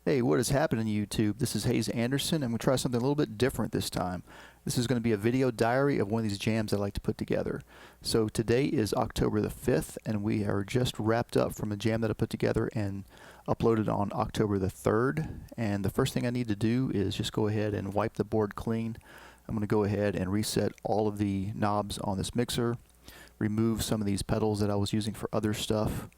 Hey, what is happening YouTube? This is Hayes Anderson, and we'll try something a little bit different this time. This is going to be a video diary of one of these jams I like to put together. So today is October the 5th, and we are just wrapped up from a jam that I put together and uploaded on October the 3rd. And the first thing I need to do is just go ahead and wipe the board clean. I'm going to go ahead and reset all of the knobs on this mixer, remove some of these pedals that I was using for other stuff.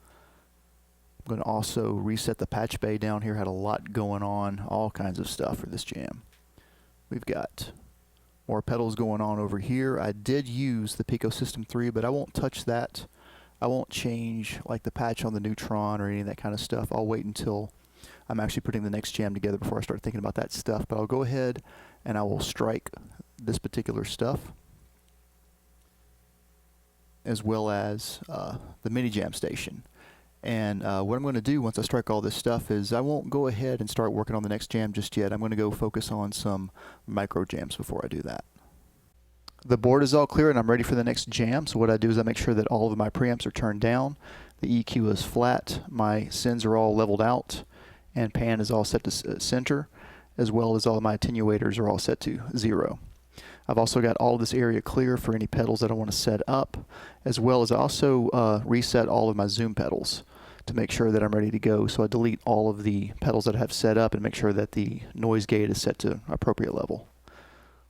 I'm going to also reset the patch bay down here. Had a lot going on, all kinds of stuff for this jam. We've got more pedals going on over here. I did use the Pico System 3, but I won't touch that. I won't change like the patch on the Neutron or any of that kind of stuff. I'll wait until I'm actually putting the next jam together before I start thinking about that stuff. But I'll go ahead and I will strike this particular stuff, as well as the mini jam station. And what I'm going to do once I strike all this stuff is I won't go ahead and start working on the next jam just yet. I'm going to go focus on some micro jams before I do that. The board is all clear and I'm ready for the next jam. So what I do is I make sure that all of my preamps are turned down. The EQ is flat. My sends are all leveled out. And pan is all set to center, as well as all of my attenuators are all set to 0. I've also got all of this area clear for any pedals that I want to set up, as well as I also reset all of my zoom pedals to make sure that I'm ready to go. So I delete all of the pedals that I have set up and make sure that the noise gate is set to appropriate level.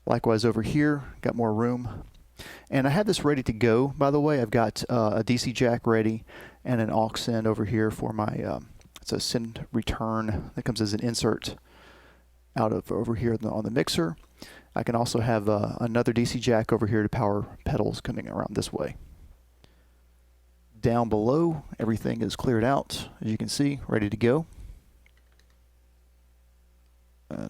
Likewise over here, got more room. And I have this ready to go, by the way. I've got a DC jack ready and an aux send over here for my, it's a send return that comes as an insert out of over here on the mixer. I can also have another DC jack over here to power pedals coming around this way. Down below, everything is cleared out, as you can see, ready to go.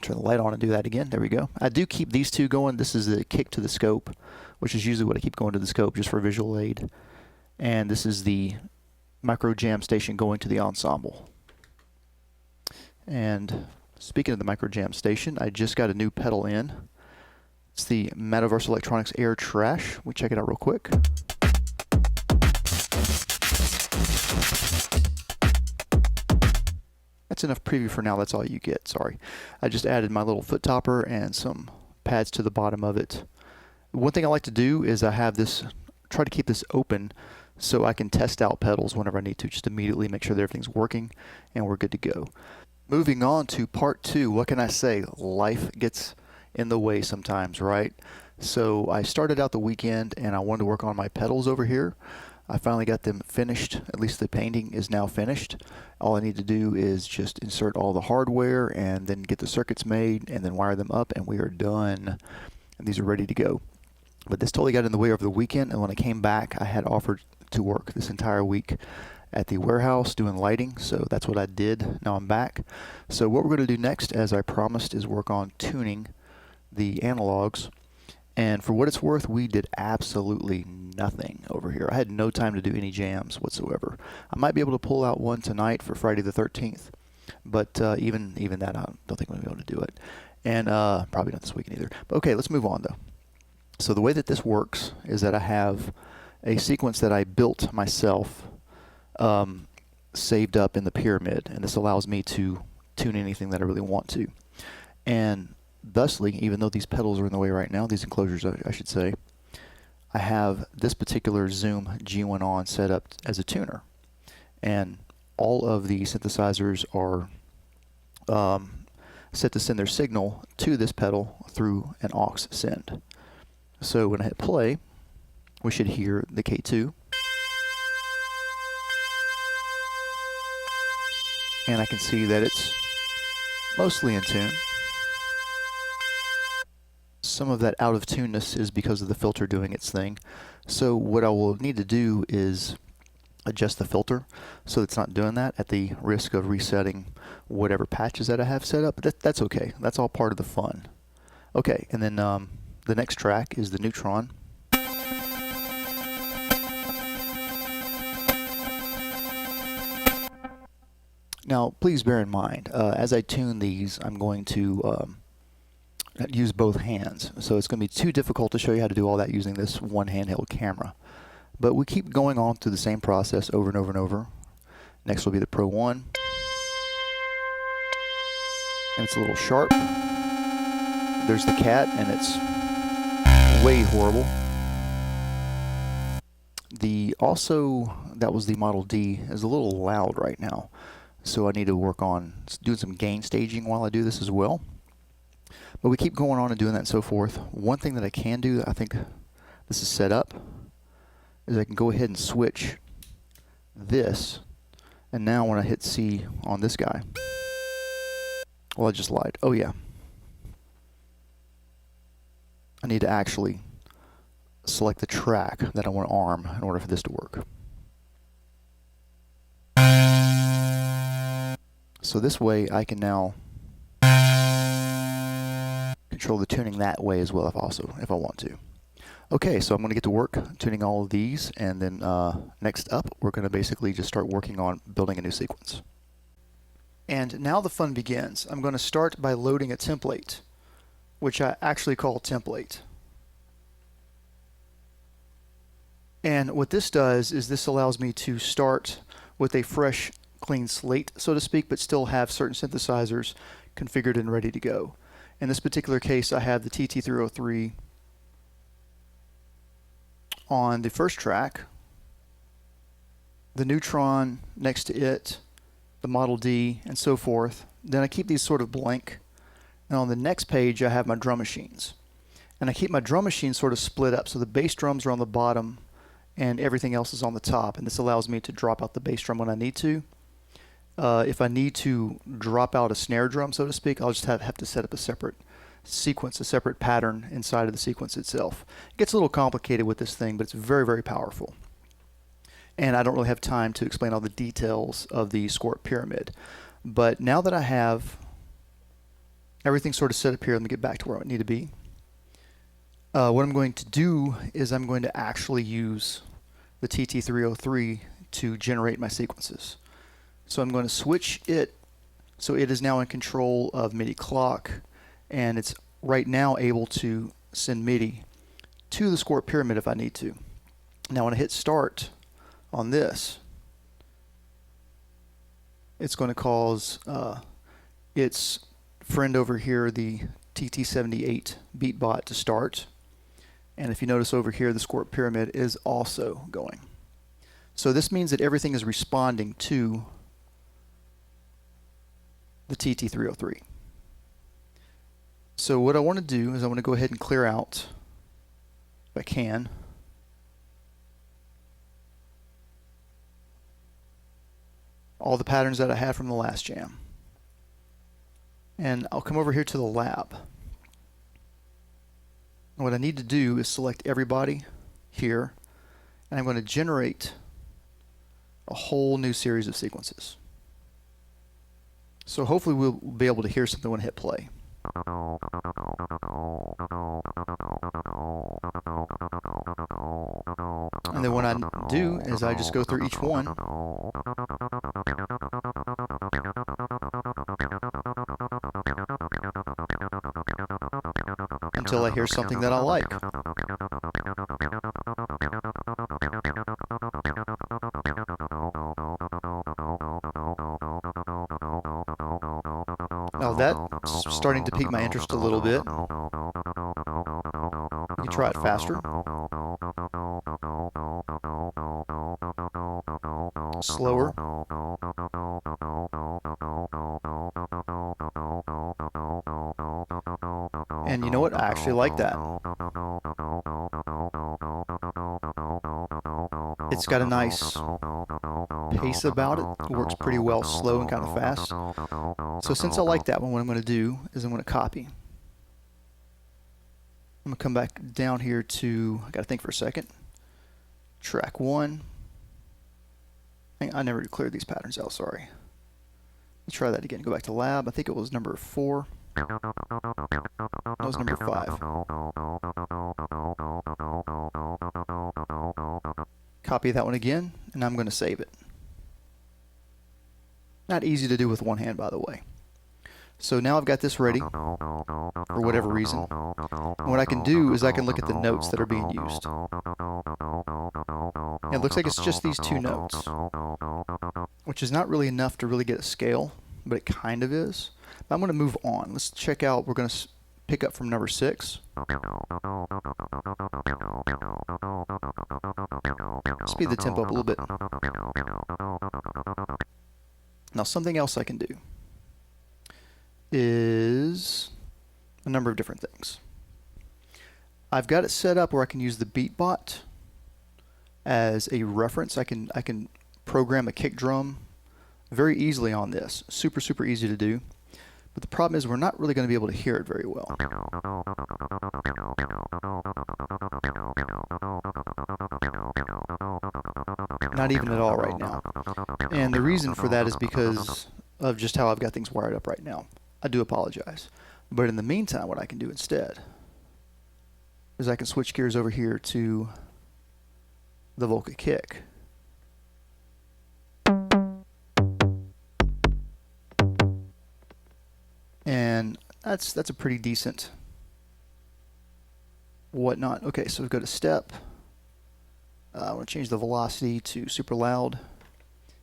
Turn the light on and do that again. There we go. I do keep these two going. This is the kick to the scope, which is usually what I keep going to the scope just for visual aid. And this is the micro jam station going to the ensemble. And speaking of the micro jam station, I just got a new pedal in. It's the Metaverse Electronics Air Trash. We'll check it out real quick. That's enough preview for now. That's all you get. Sorry. I just added my little foot topper and some pads to the bottom of it. One thing I like to do is I have this, try to keep this open so I can test out pedals whenever I need to, just immediately make sure that everything's working and we're good to go. Moving on to part 2. What can I say? Life gets in the way sometimes, right? So I started out the weekend and I wanted to work on my pedals over here. I finally got them finished. At least the painting is now finished. All I need to do is just insert all the hardware and then get the circuits made and then wire them up and we are done. And these are ready to go. But this totally got in the way over the weekend, and when I came back I had offered to work this entire week at the warehouse doing lighting, so that's what I did. Now I'm back. So what we're going to do next, as I promised, is work on tuning the analogs. And for what it's worth, we did absolutely nothing over here. I had no time to do any jams whatsoever. I might be able to pull out one tonight for Friday the 13th, but even that, I don't think I'm going to be able to do it. And probably not this weekend either. But okay, let's move on though. So the way that this works is that I have a sequence that I built myself, saved up in the pyramid, and this allows me to tune anything that I really want to. And thusly, even though these pedals are in the way right now, these enclosures I should say, I have this particular Zoom G1 on set up as a tuner. And all of the synthesizers are set to send their signal to this pedal through an aux send. So when I hit play, we should hear the K2. And I can see that it's mostly in tune. Some of that out of tuneness is because of the filter doing its thing. So what I will need to do is adjust the filter so it's not doing that, at the risk of resetting whatever patches that I have set up. But that's okay. That's all part of the fun. Okay, and then the next track is the Neutron. Now, please bear in mind, as I tune these, I'm going to use both hands. So it's going to be too difficult to show you how to do all that using this one handheld camera. But we keep going on through the same process over and over and over. Next will be the Pro 1. and it's a little sharp. There's the cat, and it's way horrible. That was the Model D, is a little loud right now, so I need to work on doing some gain staging while I do this as well. But we keep going on and doing that and so forth. One thing that I can do, I think this is set up, is I can go ahead and switch this, and now when I hit C on this guy, well, I just lied. Oh yeah, I need to actually select the track that I want to arm in order for this to work. So this way I can now control the tuning that way as well if I want to. Okay, so I'm going to get to work tuning all of these, and then next up we're going to basically just start working on building a new sequence. And now the fun begins. I'm going to start by loading a template, which I actually call template. And what this does is this allows me to start with a fresh, clean slate, so to speak, but still have certain synthesizers configured and ready to go. In this particular case, I have the TT303 on the first track, the Neutron next to it, the Model D, and so forth. Then I keep these sort of blank. And on the next page, I have my drum machines. And I keep my drum machines sort of split up, so the bass drums are on the bottom and everything else is on the top, and this allows me to drop out the bass drum when I need to. If I need to drop out a snare drum, so to speak, I'll just have to set up a separate sequence, a separate pattern inside of the sequence itself. It gets a little complicated with this thing, but it's very, very powerful. And I don't really have time to explain all the details of the Squirt pyramid. But now that I have everything sort of set up here, let me get back to where I need to be. What I'm going to do is I'm going to actually use the TT303 to generate my sequences. So I'm going to switch it so it is now in control of MIDI clock, and it's right now able to send MIDI to the Squirt pyramid if I need to. Now when I hit start on this, it's going to cause its friend over here, the TT78 Beatbot, to start. And if you notice over here, the Squirt pyramid is also going. So this means that everything is responding to the TT303. So what I want to do is I want to go ahead and clear out, if I can, all the patterns that I had from the last jam. And I'll come over here to the lab. And what I need to do is select everybody here, and I'm going to generate a whole new series of sequences. So hopefully we'll be able to hear something when I hit play. And then what I do is I just go through each one until I hear something that I like. Now that's starting to pique my interest a little bit. You can try it faster, slower, and you know what? I actually like that. It's got a nice pace about it. It works pretty well slow and kind of fast. So since I like that one, what I'm going to do is I'm going to copy. I'm going to come back down here to, I got to think for a second, track 1. I never cleared these patterns out, sorry. Let's try that again. Go back to lab. I think it was number 4. That was number 5. Copy that one again, and I'm going to save it. Not easy to do with one hand, by the way. So now I've got this ready for whatever reason. And what I can do is I can look at the notes that are being used. And it looks like it's just these 2 notes, which is not really enough to really get a scale, but it kind of is. But I'm going to move on. Let's check out, we're going to pick up from number 6. Speed the tempo up a little bit. Now something else I can do is a number of different things. I've got it set up where I can use the beatbot as a reference. I can program a kick drum very easily on this. Super easy to do. But the problem is we're not really going to be able to hear it very well. Not even at all right now. And the reason for that is because of just how I've got things wired up right now. I do apologize. But in the meantime, what I can do instead is I can switch gears over here to the Volca kick. And that's a pretty decent whatnot. Okay, so we go to step. I want to change the velocity to super loud.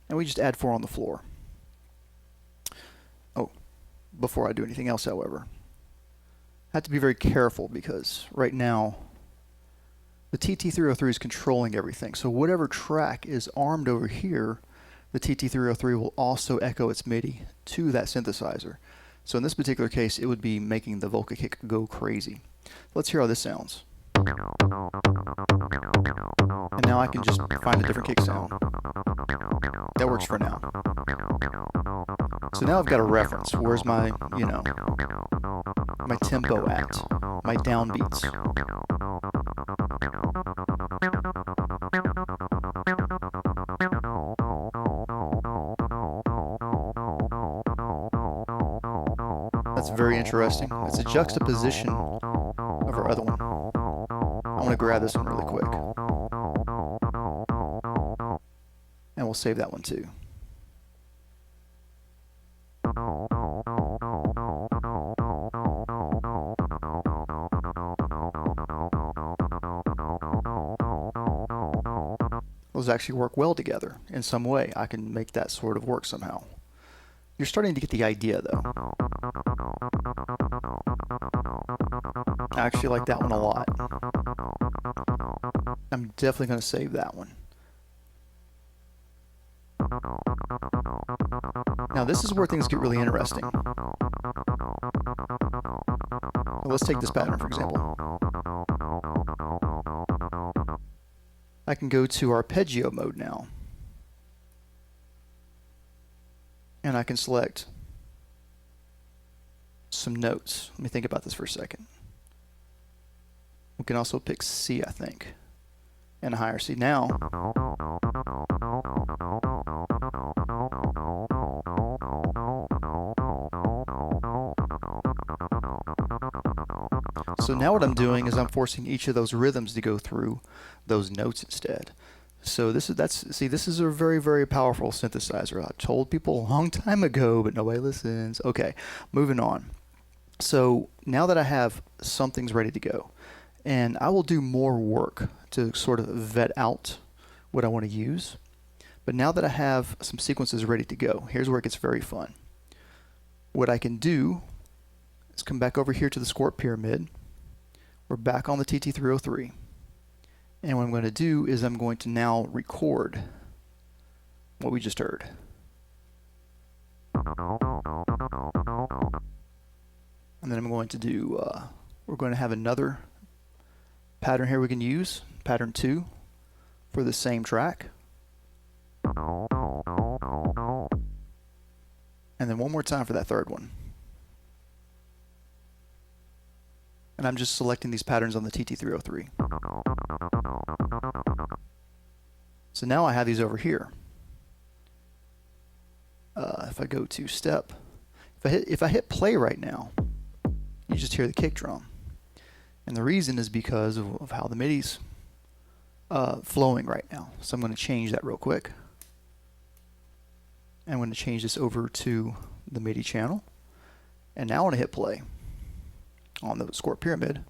And we just add 4 on the floor. Oh, before I do anything else, however, I have to be very careful because right now the TT303 is controlling everything. So whatever track is armed over here, the TT303 will also echo its MIDI to that synthesizer. So in this particular case, it would be making the Volca kick go crazy. Let's hear how this sounds. And now I can just find a different kick sound. That works for now. So now I've got a reference. Where's my, my tempo at? My downbeats. That's very interesting. It's a juxtaposition of our other one. I'm going to grab this one really quick. And we'll save that one too. Those actually work well together in some way. I can make that sort of work somehow. You're starting to get the idea though. I actually like that one a lot. I'm definitely going to save that one. Now this is where things get really interesting. Let's take this pattern for example. I can go to arpeggio mode now. And I can select some notes. Let me think about this for a second. We can also pick C, I think, and a higher C. Now, so now what I'm doing is I'm forcing each of those rhythms to go through those notes instead. So this is a very powerful synthesizer. I told people a long time ago, but nobody listens. Okay, moving on. So now that I have some things ready to go, and I will do more work to sort of vet out what I want to use. But now that I have some sequences ready to go, here's where it gets very fun. What I can do is come back over here to the Squirt Pyramid. We're back on the TT303. And what I'm going to do is I'm going to now record what we just heard. And then I'm going to do, we're going to have another pattern here we can use, pattern 2, for the same track. And then one more time for that third one. And I'm just selecting these patterns on the TT303. So now I have these over here. If I go to step, if I hit play right now, you just hear the kick drum. And the reason is because of how the MIDI's flowing right now. So I'm going to change that real quick. I'm going to change this over to the MIDI channel. And now I want to hit play on the Squirt Pyramid.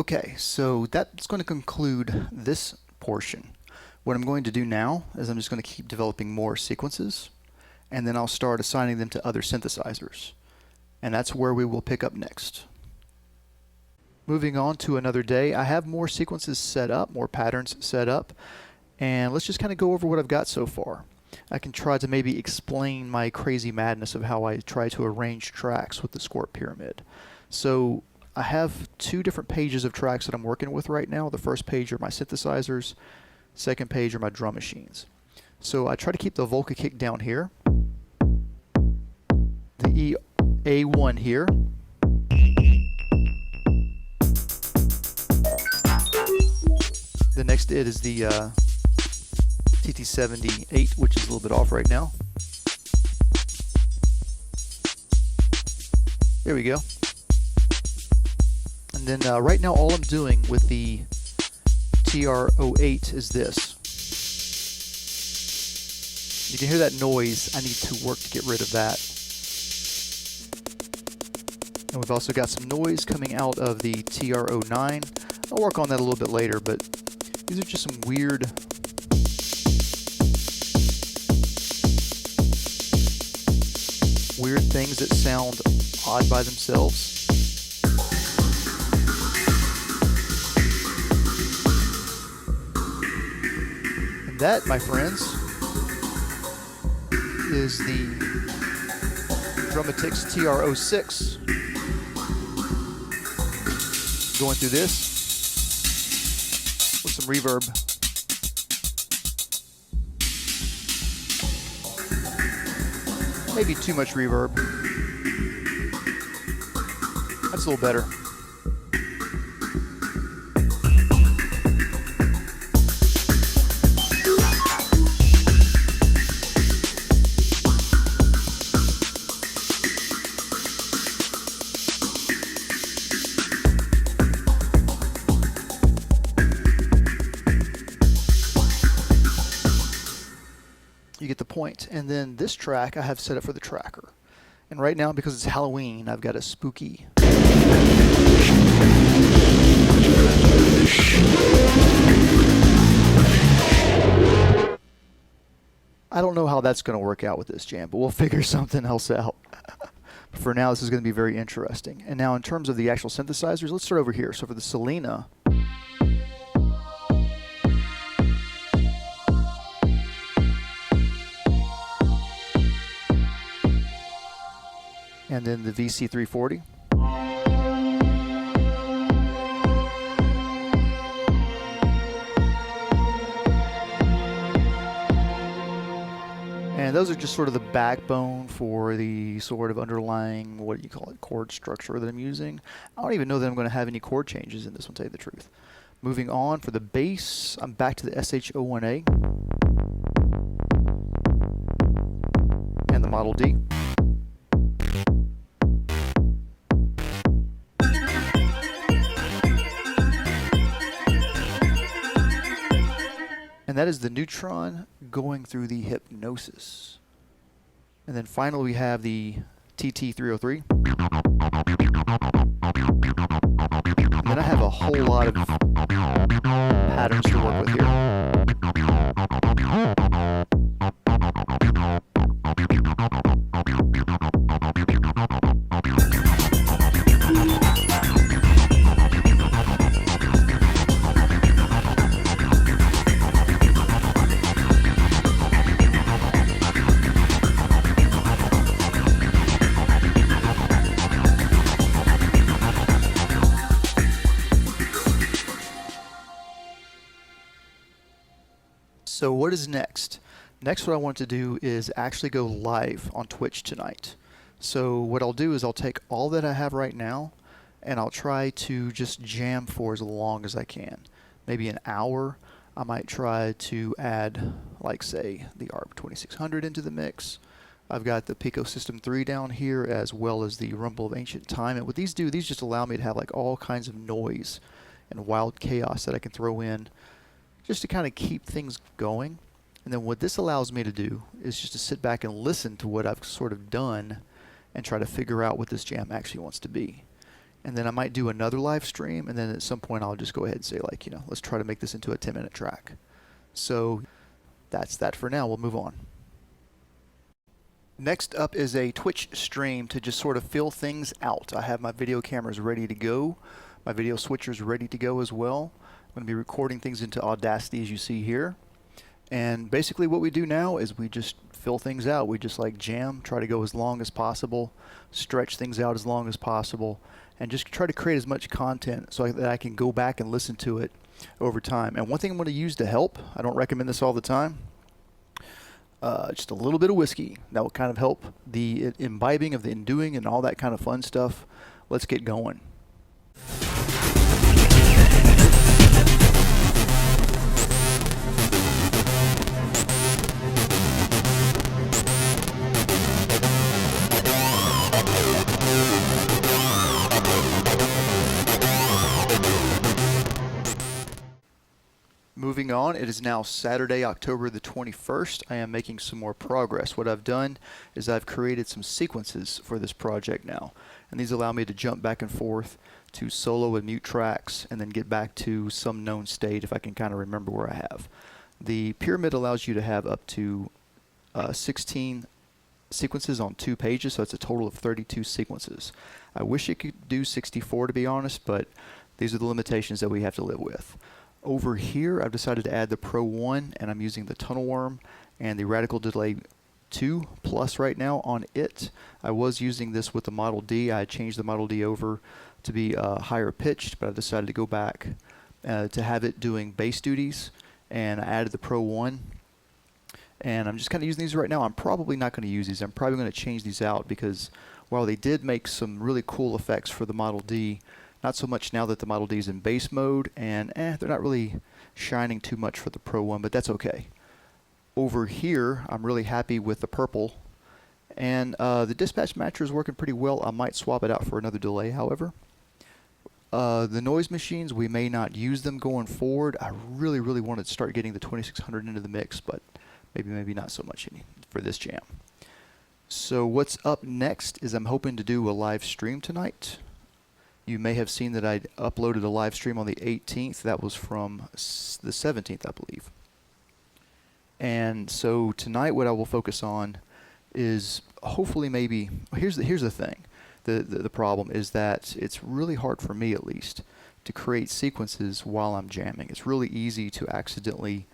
Okay, so that's going to conclude this portion. What I'm going to do now is I'm just going to keep developing more sequences, and then I'll start assigning them to other synthesizers. And that's where we will pick up next. Moving on to another day, I have more sequences set up, more patterns set up, and let's just kind of go over what I've got so far. I can try to maybe explain my crazy madness of how I try to arrange tracks with the Squirt Pyramid. So I have two different pages of tracks that I'm working with right now. The first page are my synthesizers, second page are my drum machines. So I try to keep the Volca kick down here, the A1 here, the next is the TT78, which is a little bit off right now. There we go. And then right now all I'm doing with the TR08 is this. You can hear that noise. I need to work to get rid of that. And we've also got some noise coming out of the TR09. I'll work on that a little bit later, but these are just some weird things that sound odd by themselves. And that, my friends, is the Drumatix TR06. Going through this with some reverb. Maybe too much reverb. That's a little better. You get the point. And then this track I have set up for the tracker. And right now, because it's Halloween, I've got a spooky. I don't know how that's going to work out with this jam, but we'll figure something else out. For now, this is going to be very interesting. And now in terms of the actual synthesizers, let's start over here. So for the Selena, and then the VC340. And those are just sort of the backbone for the sort of underlying, what do you call it, chord structure that I'm using. I don't even know that I'm going to have any chord changes in this one, to tell you the truth. Moving on, for the bass, I'm back to the SH01A and the Model D. And that is the Neutron going through the Hypnosis. And then finally we have the TT303. And then I have a whole lot of patterns to work with here. So what is next? Next, what I want to do is actually go live on Twitch tonight. So what I'll do is I'll take all that I have right now and I'll try to just jam for as long as I can. Maybe an hour. I might try to add, like, say, the ARP 2600 into the mix. I've got the Pico System 3 down here, as well as the Rumble of Ancient Time. And what these do, these just allow me to have like all kinds of noise and wild chaos that I can throw in just to kind of keep things going. And then what this allows me to do is just to sit back and listen to what I've sort of done and try to figure out what this jam actually wants to be. and then I might do another live stream, and then at some point I'll just go ahead and say, like, let's try to make this into a 10-minute track. So that's that for now. We'll move on. Next up is a Twitch stream to just sort of fill things out. I have my video cameras ready to go, my video switchers ready to go as well. I'm going to be recording things into Audacity, as you see here. And basically what we do now is we just fill things out. We just like jam, try to go as long as possible, stretch things out as long as possible, and just try to create as much content so that I can go back and listen to it over time. And one thing I'm going to use to help, I don't recommend this all the time, just a little bit of whiskey. That will kind of help the imbibing of the enduing and all that kind of fun stuff. Let's get going. Moving on, it is now Saturday, October the 21st. I am making some more progress. What I've done is I've created some sequences for this project now, and these allow me to jump back and forth to solo and mute tracks and then get back to some known state if I can kind of remember where I have. The pyramid allows you to have up to 16 sequences on 2 pages, so it's a total of 32 sequences. I wish it could do 64 to be honest, but these are the limitations that we have to live with. Over here, I've decided to add the Pro 1, and I'm using the Tunnel Worm and the Radical Delay 2 Plus right now on it. I was using this with the Model D. I had changed the Model D over to be higher pitched, but I decided to go back to have it doing bass duties, and I added the Pro 1. And I'm just kind of using these right now. I'm probably not going to use these. I'm probably going to change these out because while they did make some really cool effects for the Model D, not so much now that the Model D is in bass mode, and they're not really shining too much for the Pro 1, but that's okay. Over here, I'm really happy with the purple, and the dispatch matcher is working pretty well. I might swap it out for another delay, however. The noise machines, we may not use them going forward. I really wanted to start getting the 2600 into the mix, but maybe not so much for this jam. So what's up next is I'm hoping to do a live stream tonight. You may have seen that I uploaded a live stream on the 18th. That was from the 17th, I believe. And so tonight what I will focus on is hopefully maybe, here's the thing. The problem is that it's really hard for me at least to create sequences while I'm jamming. It's really easy to accidentally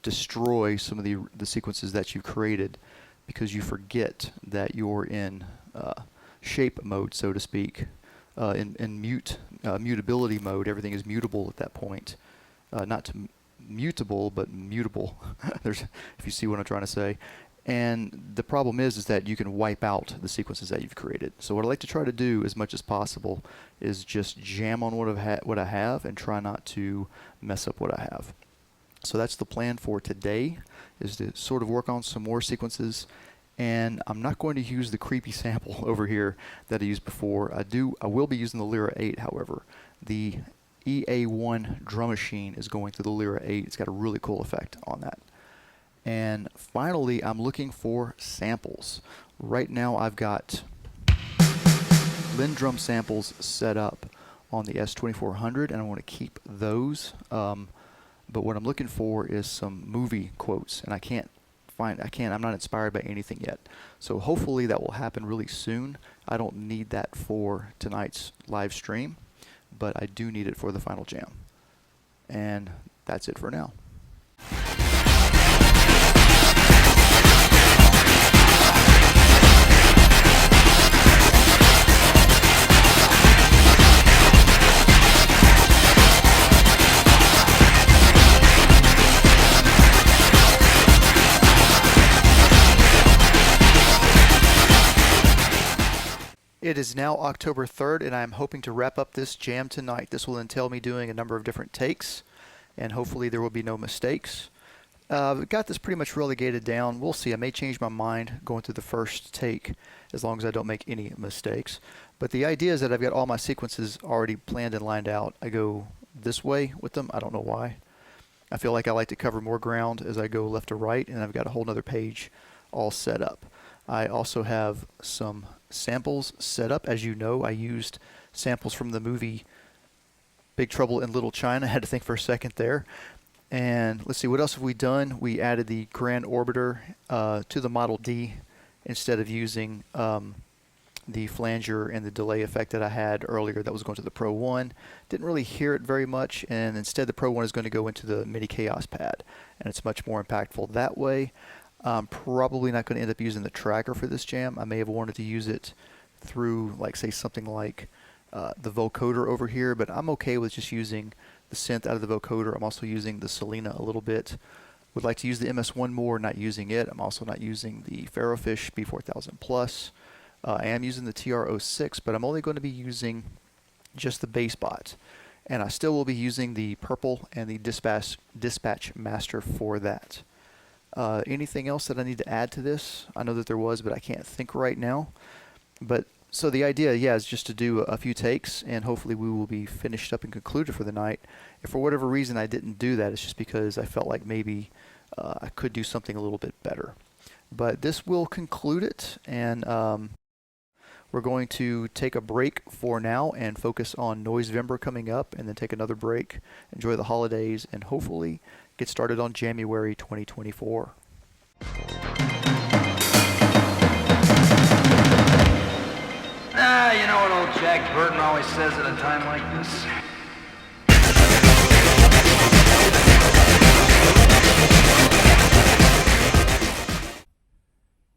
destroy some of the sequences that you've created because you forget that you're in shape mode, so to speak. In mutability mode, everything is mutable at that point. Not to mutable, but mutable. If you see what I'm trying to say. And the problem is that you can wipe out the sequences that you've created. So what I like to try to do as much as possible is just jam on what I have and try not to mess up what I have. So that's the plan for today, is to sort of work on some more sequences. And I'm not going to use the creepy sample over here that I used before. I will be using the Lyra 8, however. The EA1 drum machine is going through the Lyra 8. It's got a really cool effect on that. And finally, I'm looking for samples. Right now I've got Lindrum samples set up on the S2400, and I want to keep those. But what I'm looking for is some movie quotes, and I'm not inspired by anything yet. So hopefully that will happen really soon. I don't need that for tonight's live stream, but I do need it for the final jam. And that's it for now. It is now October 3rd, and I'm hoping to wrap up this jam tonight. This will entail me doing a number of different takes, and hopefully there will be no mistakes. I've got this pretty much relegated down. We'll see. I may change my mind going through the first take as long as I don't make any mistakes. But the idea is that I've got all my sequences already planned and lined out. I go this way with them. I don't know why. I feel like I like to cover more ground as I go left to right, and I've got a whole other page all set up. I also have some samples set up. As you know, I used samples from the movie Big Trouble in Little China. I had to think for a second there. And let's see, what else have we done? We added the Grand Orbiter to the Model D instead of using the flanger and the delay effect that I had earlier that was going to the Pro 1. Didn't really hear it very much, and instead the Pro 1 is going to go into the Mini Chaos pad, and it's much more impactful that way. I'm probably not going to end up using the tracker for this jam. I may have wanted to use it through, like, say, something like the vocoder over here, but I'm okay with just using the synth out of the vocoder. I'm also using the Selena a little bit. Would like to use the MS1 more, not using it. I'm also not using the Ferrofish B4000 Plus. I am using the TR-06, but I'm only going to be using just the bass bot. And I still will be using the purple and the dispatch master for that. Anything else that I need to add to this? I know that there was, but I can't think right now. But so the idea, yeah, is just to do a few takes, and hopefully we will be finished up and concluded for the night. If for whatever reason I didn't do that, it's just because I felt like maybe I could do something a little bit better. But this will conclude it, and we're going to take a break for now and focus on Noisevember coming up, and then take another break, enjoy the holidays, and hopefully get started on January 2024. You know what old Jack Burton always says at a time like this?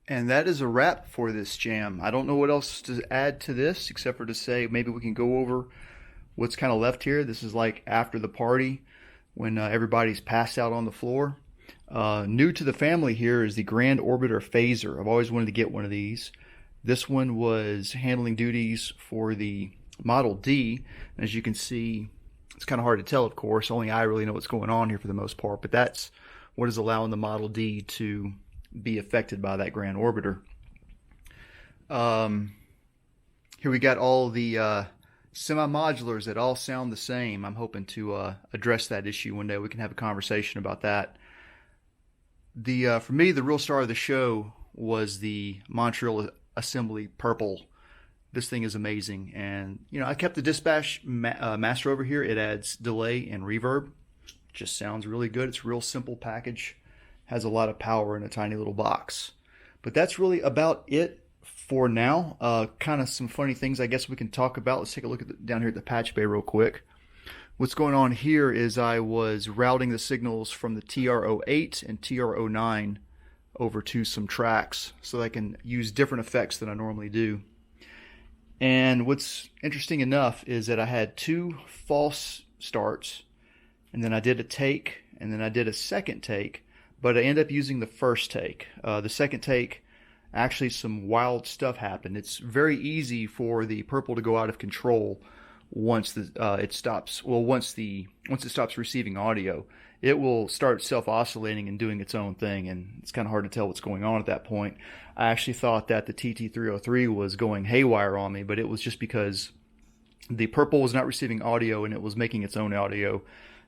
And that is a wrap for this jam. I don't know what else to add to this except for to say maybe we can go over what's kind of left here. This is like after the party when everybody's passed out on the floor. New to the family here is the Grand Orbiter Phaser. I've always wanted to get one of these. This one was handling duties for the Model D. As you can see, it's kind of hard to tell, of course. Only I really know what's going on here for the most part. But that's what is allowing the Model D to be affected by that Grand Orbiter. Here we got all the semi-modulars that all sound the same. I'm hoping to address that issue one day. We can have a conversation about that. For me, the real star of the show was the Montreal Assembly Purple. This thing is amazing, and you know, I kept the dispatch master over here. It adds delay and reverb. Just sounds really good. It's a real simple package. Has a lot of power in a tiny little box. But that's really about it for now. Kind of some funny things I guess we can talk about. Let's take a look at down here at the patch bay real quick. What's going on here is I was routing the signals from the TR-08 and TR-09 over to some tracks so that I can use different effects than I normally do. And what's interesting enough is that I had 2 false starts, and then I did a take, and then I did a second take, but I ended up using the first take. The second take, actually some wild stuff happened. It's very easy for the purple to go out of control once it stops receiving audio. It will start self-oscillating and doing its own thing, and it's kind of hard to tell what's going on at that point. I actually thought that the TT303 was going haywire on me, but it was just because the purple was not receiving audio and it was making its own audio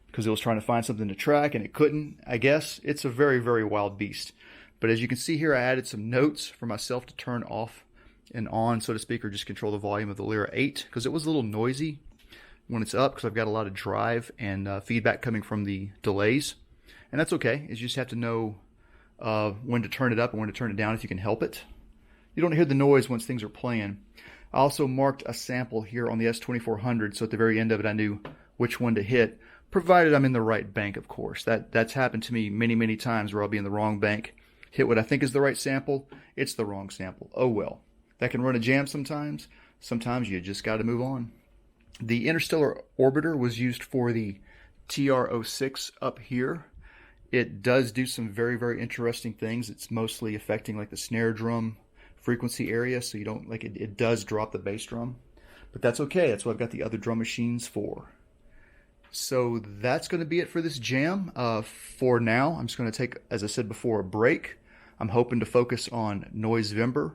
because it was trying to find something to track and it couldn't, I guess. It's a very, very wild beast. But as you can see here, I added some notes for myself to turn off and on, so to speak, or just control the volume of the Lyra 8 because it was a little noisy when it's up because I've got a lot of drive and feedback coming from the delays. And that's okay. You just have to know when to turn it up and when to turn it down if you can help it. You don't hear the noise once things are playing. I also marked a sample here on the S2400, so at the very end of it I knew which one to hit, provided I'm in the right bank, of course. That's happened to me many, many times where I'll be in the wrong bank, hit what I think is the right sample, it's the wrong sample. Oh well. That can run a jam sometimes. Sometimes you just got to move on. The Interstellar Orbiter was used for the TR-06 up here. It does do some very, very interesting things. It's mostly affecting like the snare drum frequency area, so you don't like it does drop the bass drum. But that's okay. That's what I've got the other drum machines for. So that's going to be it for this jam. For now, I'm just going to take, as I said before, a break. I'm hoping to focus on Noisevember,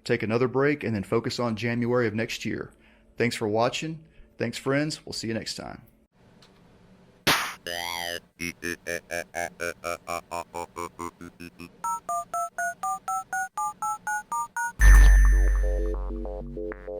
take another break, and then focus on January of next year. Thanks for watching. Thanks, friends. We'll see you next time.